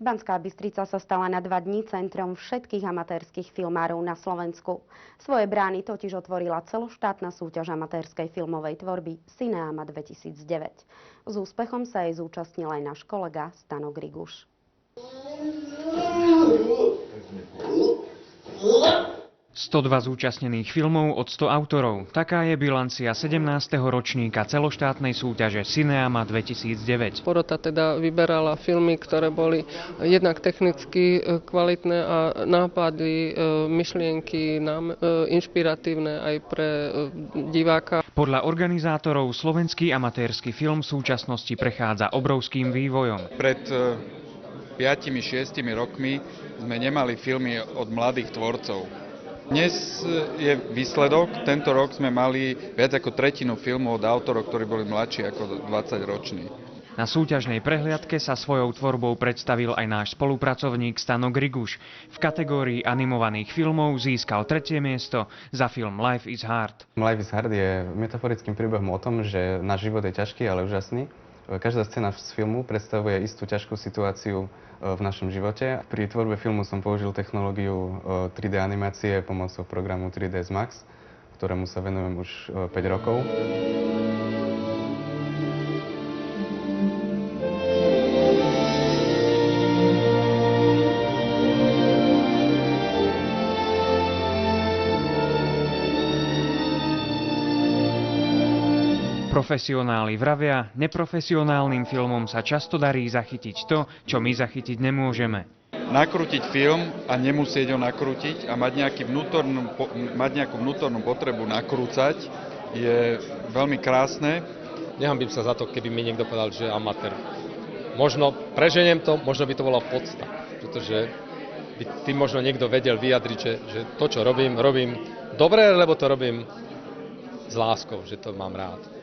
Banská Bystrica sa stala na 2 dní centrom všetkých amatérskych filmárov na Slovensku. Svoje brány totiž otvorila celoštátna súťaž amatérskej filmovej tvorby Cineama 2009. S úspechom sa jej zúčastnil aj náš kolega Stano Griguš. 102 zúčastnených filmov od 100 autorov. Taká je bilancia 17. ročníka celoštátnej súťaže Cineama 2009. Porota teda vyberala filmy, ktoré boli jednak technicky kvalitné a nápady, myšlienky inšpiratívne aj pre diváka. Podľa organizátorov slovenský amatérsky film v súčasnosti prechádza obrovským vývojom. Pred 5-6 rokmi sme nemali filmy od mladých tvorcov. Dnes je výsledok, tento rok sme mali viac ako tretinu filmov od autorov, ktorí boli mladší ako 20 roční. Na súťažnej prehliadke sa svojou tvorbou predstavil aj náš spolupracovník Stano Griguš. V kategórii animovaných filmov získal 3. miesto za film Life is Hard. Life is Hard je metaforickým príbehom o tom, že náš život je ťažký, ale úžasný. Každá scéna z filmu predstavuje istú ťažkú situáciu v našom živote. Pri tvorbe filmu som použil technológiu 3D animácie pomocou programu 3ds Max, ktorému sa venujem už 5 rokov. Profesionáli vravia, neprofesionálnym filmom sa často darí zachytiť to, čo my zachytiť nemôžeme. Nakrútiť film a nemusieť ho nakrútiť a mať nejakú vnútornú potrebu nakrúcať je veľmi krásne. Nehanbím sa za to, keby mi niekto povedal, že amatér. Možno preženiem to, možno by to bola podsta, pretože by tým možno niekto vedel vyjadriť, že to, čo robím dobre, lebo to robím s láskou, že to mám rád.